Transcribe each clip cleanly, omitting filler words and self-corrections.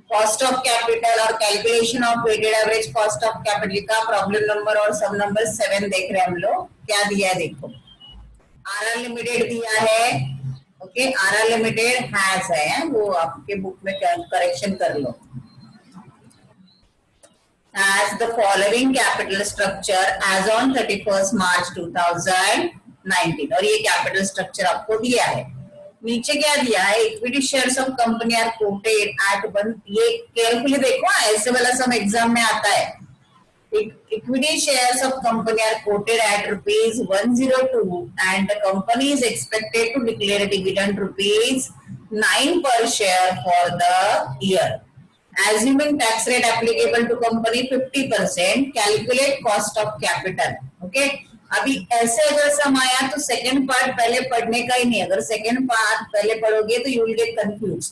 Cost of capital और calculation of weighted average cost of capital का problem number और sub number 7 देख रहे हैं हम लोग। क्या दिया है देखो, आरआर लिमिटेड दिया है। ओके, आरआर लिमिटेड हैज है, वो आपके बुक में करेक्शन कर लो। Has the following capital structure as on 31st March 2019, और ये कैपिटल स्ट्रक्चर आपको दिया है। नीचे क्या दिया है, equity shares of company are quoted at 1, ये केयरफुली देखो, ऐसे वाला सब एग्जाम में आता है। Equity shares of company are quoted at ₹102 and the company is expected to declare a dividend ₹9 per share for the year. Assuming tax rate applicable to company 50%, calculate cost of capital. Okay, अभी ऐसे अगर सम आया तो second part पहले पढ़ने का ही नहीं। अगर सेकंड पार्ट पहले पढ़ोगे तो यू विल गेट कंफ्यूज।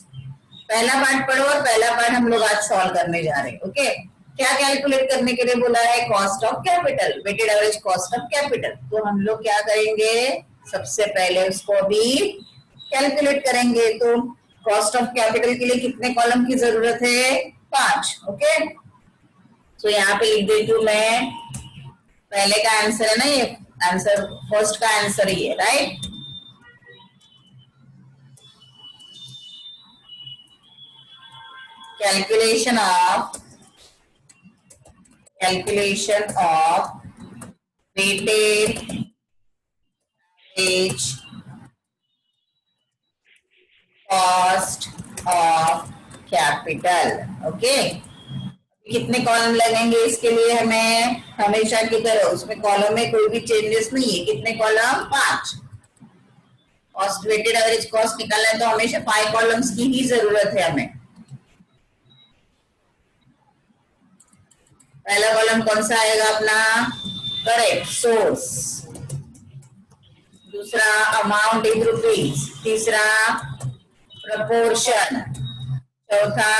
पहला पार्ट पढ़ो और पहला पार्ट हम लोग आज सॉल्व करने जा रहे हैं। ओके, क्या कैलकुलेट करने के लिए बोला है, cost of capital, weighted average cost of capital. तो हम लोग क्या करेंगे, सबसे पहले उसको अभी कैलकुलेट करेंगे। तो कॉस्ट ऑफ कैपिटल के लिए कितने कॉलम की जरूरत है, 5। ओके, तो यहाँ पे लिख देती हूँ मैं, पहले का आंसर है ना ये, आंसर फर्स्ट का आंसर ही है, right. Calculation of weighted average cost of capital. Okay, कितने कॉलम लगेंगे इसके लिए हमें, हमेशा की तरह उसमें कॉलम में कोई भी चेंजेस नहीं है। कितने column, 5। Cost weighted average cost निकालना है तो हमेशा 5 कॉलम्स की ही जरूरत है हमें। पहला कॉलम कौन सा आएगा अपना, करेक्ट, सोर्स। दूसरा अमाउंट इन रुपीज। तीसरा प्रपोर्शन। चौथा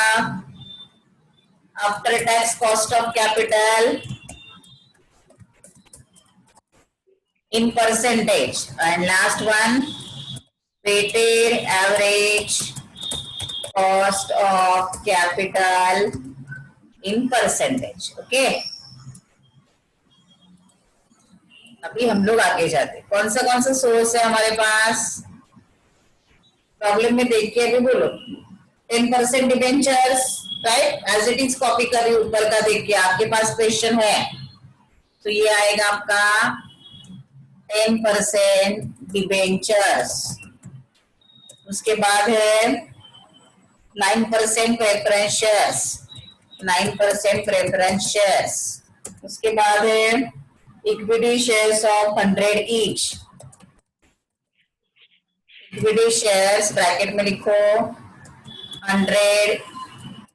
after tax cost of capital in percentage, and last one weighted average cost of capital in percentage. okay, अभी हम लोग आगे जाते, कौन सा सोर्स है हमारे पास, प्रॉब्लम में देख के अभी बोलो। 10% debentures, right, as it is copy कर रही ऊपर का देख के। आपके पास क्वेश्चन है तो ये आएगा आपका 10% डिबेंचर्स। उसके बाद है 9% प्रेफरेंस शेयर्स, 9% प्रेफरेंस शेयर्स। उसके बाद है equity shares of 100 each. Equity shares bracket में लिखो 100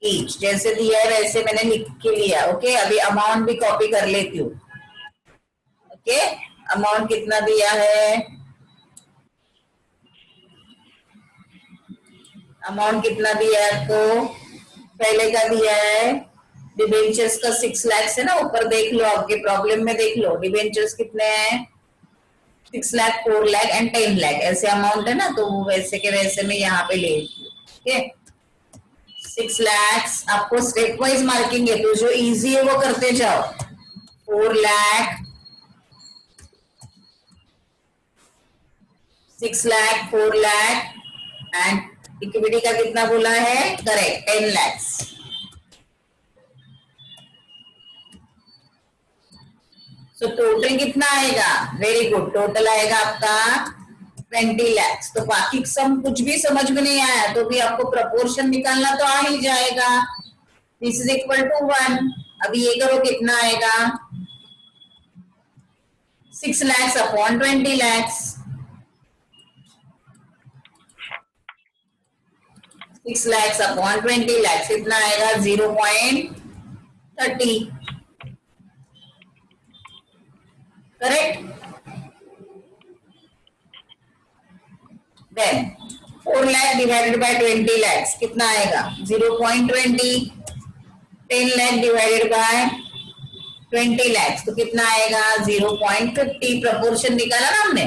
ईच, जैसे दिया है वैसे मैंने लिख के लिया। ओके, अभी अमाउंट भी कॉपी कर लेती हूँ। ओके, अमाउंट कितना दिया है, अमाउंट कितना दिया है आपको, पहले का दिया है डिबेंचर्स का 6 लाख है ना, ऊपर देख लो, आपके प्रॉब्लम में देख लो डिबेंचर्स कितने हैं, 6 लाख, 4 लाख एंड 10 लाख ऐसे अमाउंट है ना, तो वो वैसे के वैसे में यहाँ पे ले ली। ओके, 6 लाख आपको स्टेप वाइज मार्किंग है, तो जो इजी है वो करते जाओ। 4 लाख, 6 लाख, 4 लाख एंड इक्विटी का कितना बोला है, करेक्ट, 10 लाख। तो टोटल कितना आएगा, वेरी गुड, टोटल आएगा आपका 20 लाख। तो बाकी सम कुछ भी समझ में नहीं आया तो भी आपको प्रपोर्शन निकालना तो आ ही जाएगा। This is equal to 1। अभी ये करो कितना आएगा, 6 lakhs upon 20 lakhs, 6 lakhs upon 20 lakhs कितना आएगा, 0.30, correct. Then 4 lakh divided by 20 lakhs कितना आएगा, 0.20। 10 lakh डिवाइडेड बाय 20 lakhs तो कितना आएगा, 0.50। प्रपोर्शन निकाला ना हमने,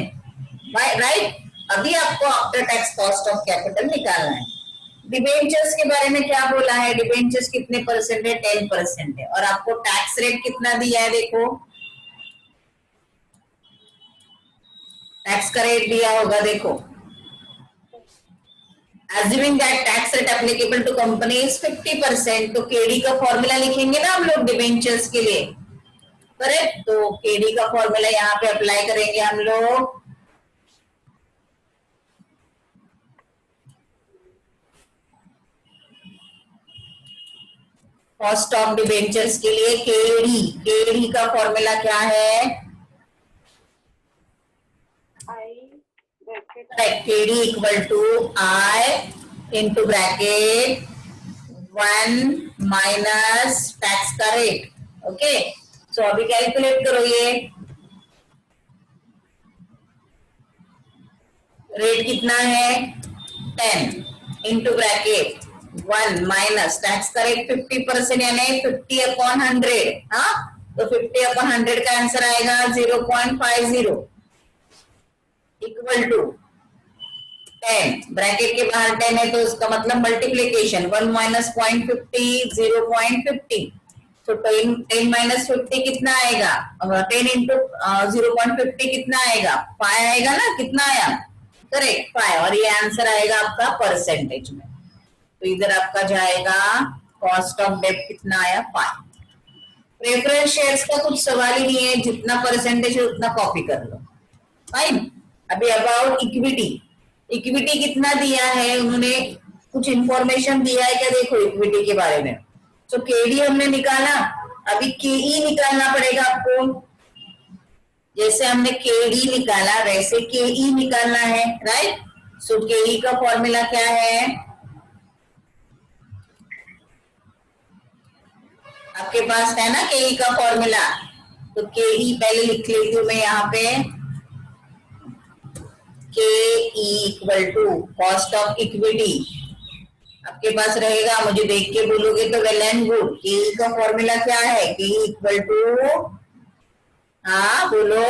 राइट। अभी आपको after tax cost of capital निकालना है। डिबेंचर्स के बारे में क्या बोला है, डिबेंचर्स कितने परसेंट है, 10% है, और आपको टैक्स रेट कितना दिया है, देखो टैक्स का रेट दिया होगा, देखो assuming that tax rate applicable to company is 50%, तो केडी का फॉर्मूला लिखेंगे ना हम लोग डिबेंचर्स के लिए, करेक्ट। तो केडी का फॉर्मूला यहाँ पे अप्लाई करेंगे हम लोग, कॉस्ट ऑफ डिबेंचर्स के लिए केडी, केडी का फॉर्मूला क्या है, Kd equal to I into bracket 1 minus tax का रेट। ओके, सो अभी कैलकुलेट करो, ये रेट कितना है 10 इंटू ब्रैकेट 1 माइनस टैक्स का रेट 50% यानी 50/100। हाँ, तो 50/100 का आंसर आएगा 0.50 इक्वल टू 10, ब्रैकेट के बाहर 10 है तो उसका मतलब मल्टीप्लीकेशन 1 माइनस 0.50 0.50, तो 10 माइनस 50 कितना आएगा, 10 इंटू 0.50 कितना आएगा, 5 आएगा ना, कितना आया, करेक्ट 5, और ये आंसर आएगा आपका परसेंटेज में। तो इधर आपका जाएगा कॉस्ट ऑफ डेट कितना आया 5। प्रेफरेंस शेयर्स का कुछ सवाल ही नहीं है, जितना परसेंटेज है उतना कॉपी कर लो, फाइन। अभी अबाउट इक्विटी, इक्विटी कितना दिया है उन्होंने, कुछ इंफॉर्मेशन दिया है क्या, देखो इक्विटी के बारे में। तो केडी हमने निकाला, अभी केई निकालना पड़ेगा आपको, जैसे हमने केडी निकाला वैसे केई निकालना है, राइट। सो केई का फॉर्मूला क्या है, आपके पास है ना केई का फॉर्मूला, तो केई पहले लिख लेती हूँ मैं यहाँ पे, K equal to cost of equity, आपके पास रहेगा, मुझे देख के बोलोगे तो वेल एंड गुड। के का फॉर्मूला क्या है, के इक्वल टू, हाँ बोलो,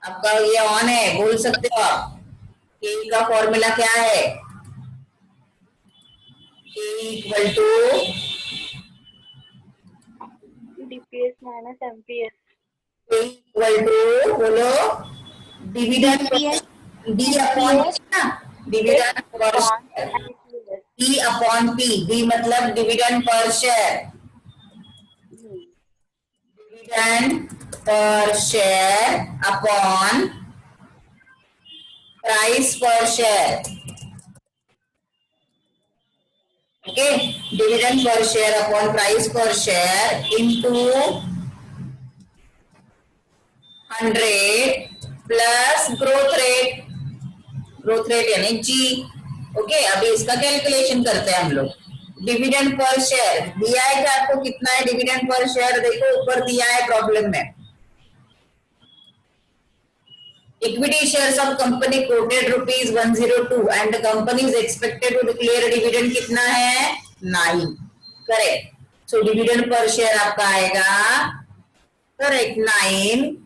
आपका ये ऑन है, बोल सकते हो आप, के का फॉर्मूला क्या है, K equal to DPS minus MPS, K equal to बोलो dividend D upon dividend per D upon P, D मतलब dividend per share, dividend per share upon price per share. Okay, dividend per share upon price per share into 100 plus growth rate, growth rate यानी G. Okay, अभी इसका calculation करते हैं हम लोग। Dividend per share दिया है कि आपको कितना है डिविडेंड पर शेयर, देखो ऊपर दिया है प्रॉब्लम में, equity shares of company quoted ₹102 and the company is expected to declare dividend कितना है 9, correct. So dividend per share आपका आएगा, correct 9,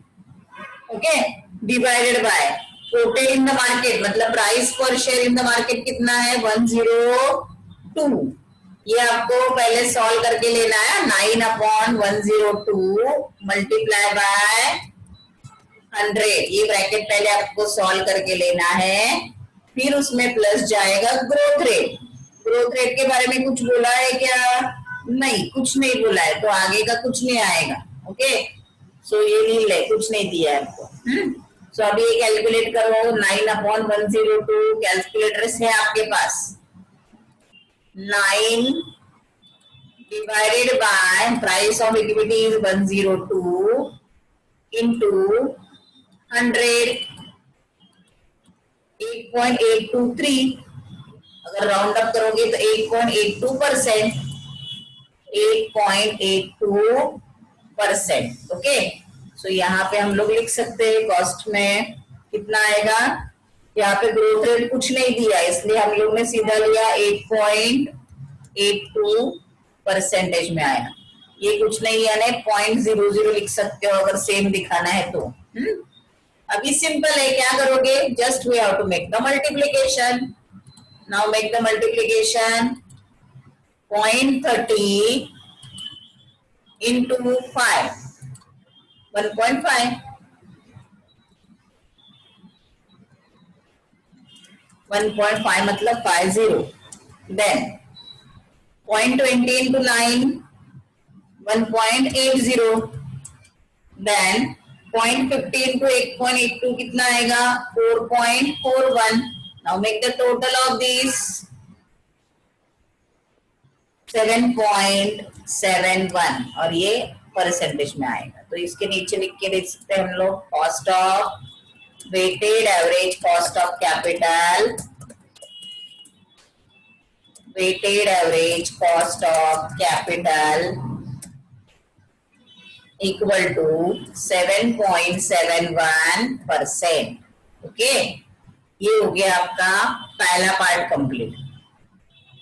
okay, divided by quoted in the market, मतलब price per share in the market कितना है 102, ये आपको पहले सॉल्व करके लेना है, 9/102 मल्टीप्लाई बाय 100, ये ब्रैकेट पहले आपको सॉल्व करके लेना है, फिर उसमें प्लस जाएगा ग्रोथ रेट। ग्रोथ रेट के बारे में कुछ बोला है क्या, नहीं कुछ नहीं बोला है, तो आगे का कुछ नहीं आएगा। ओके, सो ये नील है, कुछ नहीं दिया है आपको। सो अभी ये कैलकुलेट करो, 9/102 कैलकुलेटर है आपके पास, 9 divided by price of equity is 102 into 100, 8.823, अगर राउंड अप करोगे तो 8.82%, 8.82%। ओके, सो यहाँ पे हम लोग लिख सकते हैं कॉस्ट में कितना आएगा, यहाँ पे ग्रोथ रेट कुछ नहीं दिया इसलिए हम लोग ने सीधा लिया 8.82% में आया, ये कुछ नहीं यानी 0.00 लिख सकते हो अगर सेम दिखाना है तो। अभी सिंपल है, क्या करोगे, just we have to make the multiplication, Now make the multiplication. 0.30 into 5. 1.5. 1.5 मतलब 50. Then 0.20 into 9. 1.80. Then 0.50 into 8.82 कितना आएगा? 4.41. Now make the total of these. 7.71 और ये परसेंटेज में आएगा. तो इसके नीचे लिख के देख सकते हैं हम लोग cost of weighted average cost of capital, weighted average cost of capital equal to 7.71%. Okay, ये हो गया आपका पहला पार्ट कंप्लीट.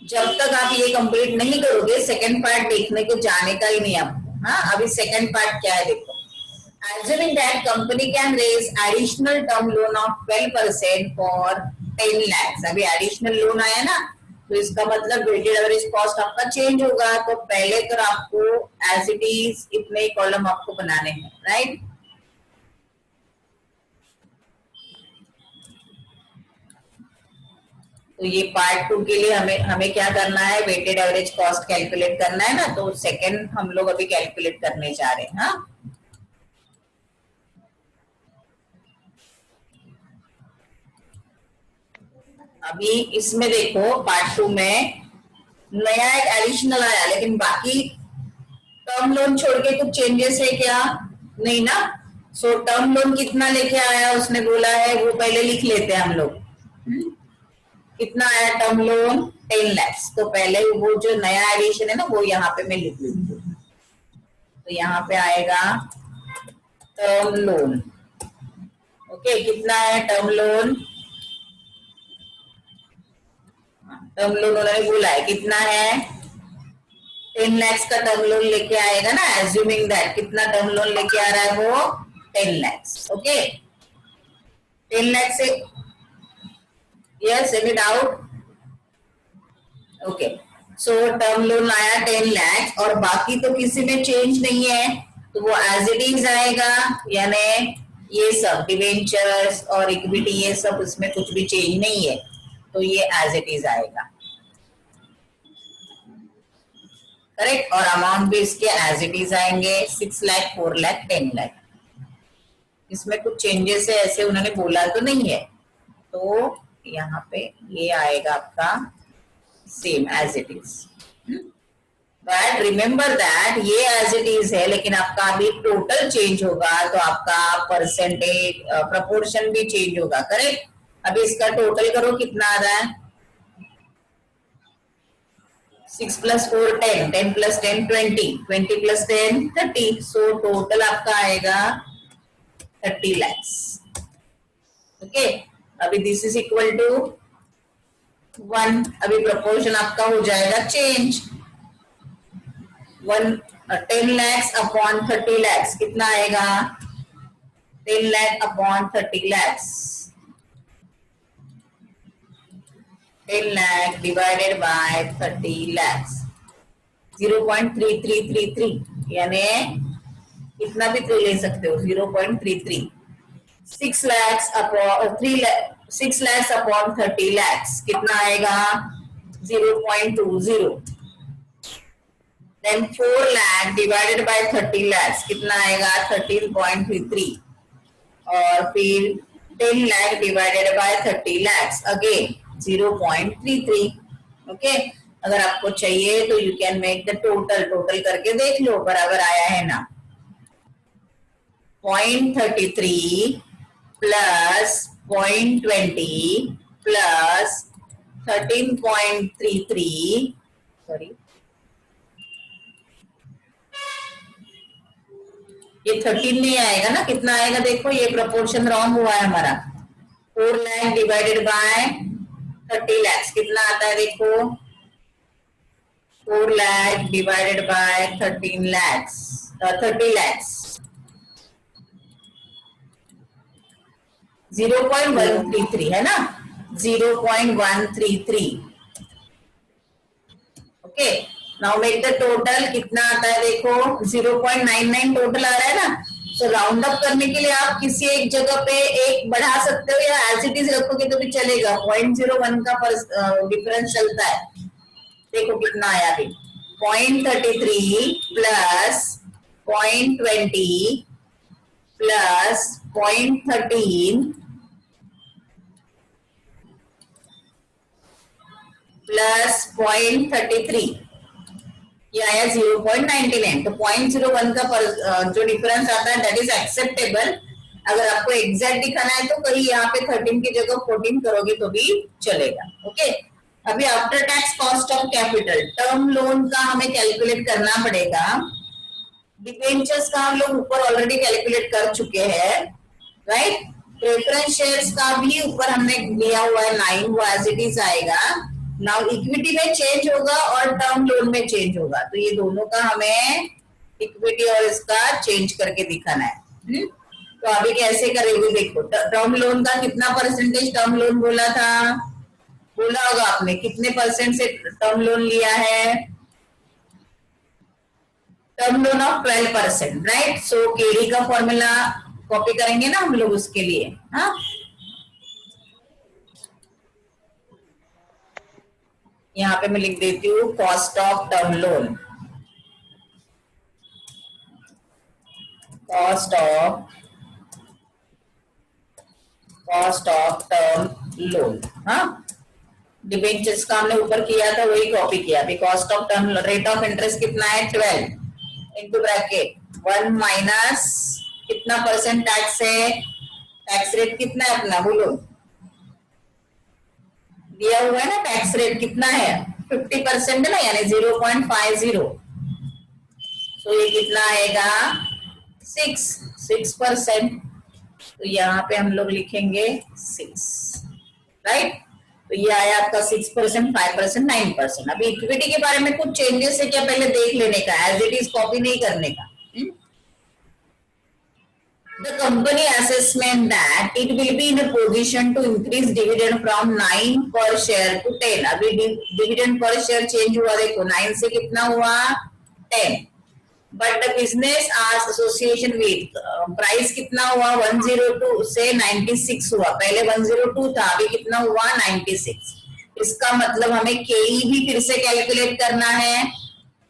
जब तक आप ये कंप्लीट नहीं करोगे सेकंड पार्ट देखने को जाने का ही नहीं आपको. हाँ, अभी सेकंड पार्ट क्या है देखो. Assuming that company can raise additional term loan of 12% for 10 lakhs. अभी एडिशनल लोन आया ना, तो इसका मतलब वेटेड एवरेज कॉस्ट आपका चेंज होगा. तो पहले तो आपको एज इट इज इतने कॉलम आपको बनाने हैं, राइट. तो ये पार्ट 2 के लिए हमें क्या करना है, वेटेड एवरेज कॉस्ट कैलकुलेट करना है ना. तो सेकंड हम लोग अभी कैलकुलेट करने जा रहे हैं. हाँ, अभी इसमें देखो पार्ट 2 में नया एक एडिशनल आया, लेकिन बाकी टर्म लोन छोड़ के कुछ चेंजेस है क्या? नहीं ना. सो टर्म लोन कितना लेके आया उसने बोला है, वो पहले लिख लेते हैं हम लोग. कितना आया टर्म लोन? 10 lakhs. तो पहले वो जो नया एडिशन है ना वो यहाँ पे मैं लिख लूंगी. तो यहाँ पे आएगा टर्म लोन. ओके, कितना है टर्म लोन? टर्म लोन उन्होंने बोला है कितना है, 10 lakhs का टर्म लोन लेके आएगा ना. एज्यूमिंग दैट कितना टर्म लोन लेके आ रहा है वो? 10 lakhs. ओके, 10 lakhs से yes, any doubt? ओके, सो टर्म लोन आया 10 lakhs और बाकी तो किसी में चेंज नहीं है, तो वो एज इट इज आएगा. यानी ये सब डिवेंचर्स और इक्विटी ये सब उसमें कुछ भी चेंज नहीं है, तो ये एज इट इज आएगा. करेक्ट. और अमाउंट भी इसके एज इट इज आएंगे. 6 लाख, 4 लाख, 10 लाख. इसमें कुछ चेंजेस है ऐसे उन्होंने बोला तो नहीं है, तो यहाँ पे ये आएगा आपका same as it is. But remember that ये एज इट इज है, लेकिन आपका अभी टोटल चेंज होगा तो आपका परसेंटेज प्रपोर्शन भी चेंज होगा. करेक्ट. अभी इसका टोटल करो कितना आ रहा है. 6 + 4 10, 10 + 10 20, 20 + 10 30. सो टोटल आपका आएगा 30 lakhs. ओके, अभी दिस इज इक्वल टू 1. अभी प्रोपोर्शन आपका हो जाएगा चेंज. 10 lakhs अपॉन 30 lakhs कितना आएगा? 10 lakh upon 30 lakhs. 10 lakh divided by 30 lakhs. 0.3333 यानी कितना भी 3 ले सकते हो. 0.33. 6 lakhs अपॉन 30 lakhs कितना आएगा? 0.20. Then 4 lakh divided by 30 lakhs कितना आएगा? 13.33. और फिर 10 lakh divided by 30 lakhs again 0.33. Okay, अगर आपको चाहिए तो you can make the total करके देख लो बराबर आया है ना. 0.33 प्लस 0.20 प्लस 13.33. सॉरी, ये 13 नहीं आएगा ना. कितना आएगा देखो, ये प्रोपोर्शन रॉन्ग हुआ है हमारा. 4 लाख डिवाइडेड बाय 30 lakhs कितना आता है देखो. 4 लाख डिवाइडेड बाय 30 lakhs 0.133 है ना. 0.133. Okay, now make the total, कितना आता है देखो 0.99 टोटल आ रहा है ना। सो राउंड अप करने के लिए आप किसी एक जगह पे एक बढ़ा सकते हो या एज इट इज रखोगे तो भी चलेगा। 0.01 का डिफरेंस चलता है। देखो कितना आया अभी 0.33 प्लस 0.20 प्लस 0.13 प्लस 0.33, ये आया 0.99। तो 0.01 का जो डिफरेंस आता है दैट इज एक्सेप्टेबल। अगर आपको एग्जैक्ट दिखाना है तो कहीं यहाँ पे 13 की जगह 14 करोगे तो भी चलेगा। ओके, अभी after tax cost of capital, term loan का हमें कैलकुलेट करना पड़ेगा। डिबेंचर्स का हम लोग ऊपर ऑलरेडी कैलकुलेट कर चुके हैं, राइट। प्रेफरेंस शेयर्स का भी ऊपर हमने दिया हुआ है 9, वो एज इट इज आएगा। नाउ इक्विटी में चेंज होगा और टर्म लोन में चेंज होगा, तो ये दोनों का हमें इक्विटी और इसका चेंज करके दिखाना है। तो अभी कैसे करेंगे देखो, टर्म लोन का कितना परसेंटेज टर्म लोन बोला था, बोला होगा आपने, कितने परसेंट से टर्म लोन लिया है, term loan of 12%, right. So KD का फॉर्मूला कॉपी करेंगे ना हम लोग उसके लिए। हाँ, यहाँ पे मैं लिख देती हूँ cost of term loan, cost of term loan. हाँ, डिबेंचर्स का हमने ऊपर किया था वही कॉपी किया। अभी cost of term, rate of interest कितना है 12 इंटू ब्रैकेट 1 माइनस कितना परसेंट टैक्स है, टैक्स रेट कितना है अपना बोलो, दिया हुआ है ना टैक्स रेट कितना है 50% है ना, यानी 0.50। तो ये कितना आएगा 6%। तो यहाँ पे हम लोग लिखेंगे 6, राइट। तो ये आया आपका 6%, 5%, 9%। अभी इक्विटी के बारे में कुछ चेंजेस है क्या पहले देख लेने का, एज इट इज कॉपी नहीं करने का। The company assessment that it will be in a position to increase dividend from 9 per share to 10। अभी dividend per share change हुआ देखो, 9 से कितना हुआ 10। But the business as association with price कितना हुआ 102 से 96 हुआ, पहले 102 था अभी कितना हुआ 96। इसका मतलब हमें केई भी फिर से कैलकुलेट करना है,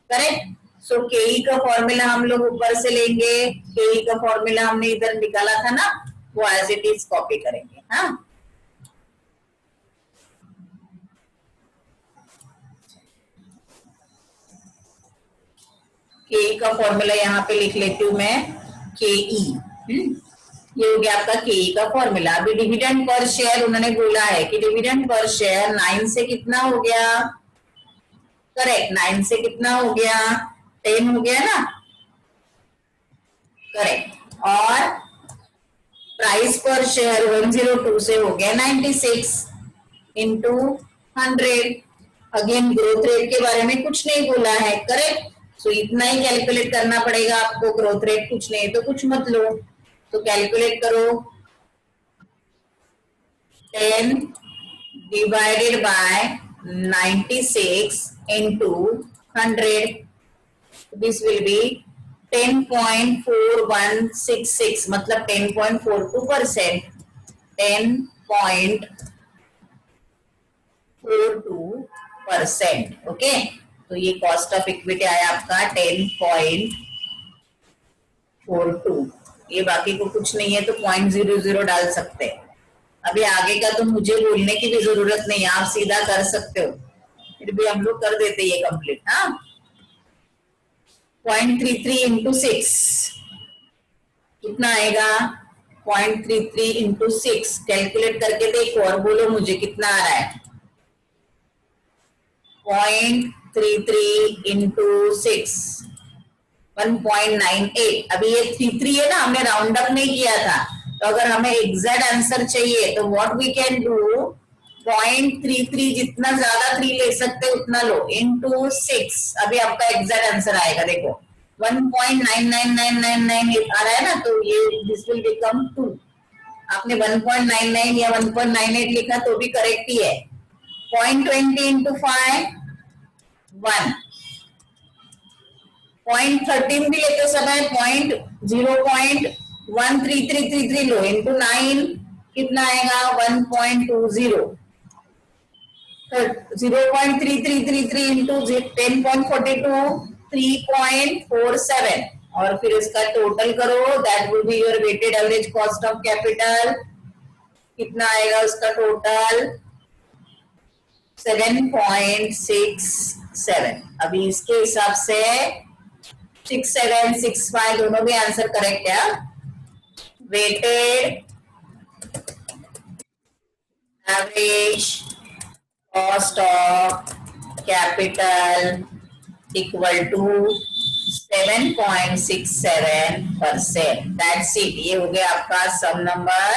करेक्ट। सो केई का फॉर्मूला हम लोग ऊपर से लेंगे, केई का फॉर्मूला हमने इधर निकाला था ना, वो एज इट इज कॉपी करेंगे। हाँ, केई का फॉर्मूला यहाँ पे लिख लेती हूँ मैं, केई। ये हो गया आपका केई का फॉर्मूला। अभी डिविडेंड पर शेयर उन्होंने बोला है कि डिविडेंड पर शेयर 9 से कितना हो गया, करेक्ट, 9 से कितना हो गया 10 हो गया ना, करेक्ट। और प्राइस पर शेयर 102 से हो गया 96 इंटू 100। अगेन ग्रोथ रेट के बारे में कुछ नहीं बोला है, करेक्ट। सो इतना ही कैलकुलेट करना पड़ेगा आपको, ग्रोथ रेट कुछ नहीं तो कुछ मत लो। तो कैलकुलेट करो 10 divided by 96 into 100, this will be 10.4166, मतलब 10.42%, 10.42%। ओके, तो ये कॉस्ट ऑफ इक्विटी आया आपका 10.42। ये बाकी को कुछ नहीं है तो 0.00 डाल सकते हैं। अभी आगे का तो मुझे बोलने की भी जरूरत नहीं है, आप सीधा कर सकते हो, फिर भी हम लोग कर देते ये कंप्लीट। हाँ, 0.33 इंटू 6 कितना आएगा 0.33 इंटू 6, कैलकुलेट करके देखो और बोलो मुझे कितना आ रहा है। 0.33 इंटू 6 1.98। अभी ये 33 है ना, हमने राउंड अप नहीं किया था, तो अगर हमें एग्जैक्ट आंसर चाहिए तो व्हाट वी कैन डू, 0.33 जितना ज्यादा 3 ले सकते उतना लो इंटू 6। अभी आपका एग्जैक्ट आंसर आएगा देखो 1.99999 आ रहा है ना, तो ये दिस विल बिकम 2। आपने 1.99 या 1.98 लिखा तो भी करेक्ट ही है. 0.20 into 5 1. 0.13 भी लेते समय 0.1333 लो इंटू 9 कितना आएगा 1.20. 0.3333 इंटू 10.42 3.47 और फिर इसका टोटल करो. That will be your weighted average cost of capital. कितना आएगा उसका टोटल 7.67. अभी इसके हिसाब से 6765 दोनों भी आंसर करेक्ट है. Weighted average cost of capital equal to 7.67%. That's it. ये हो गया आपका सम नंबर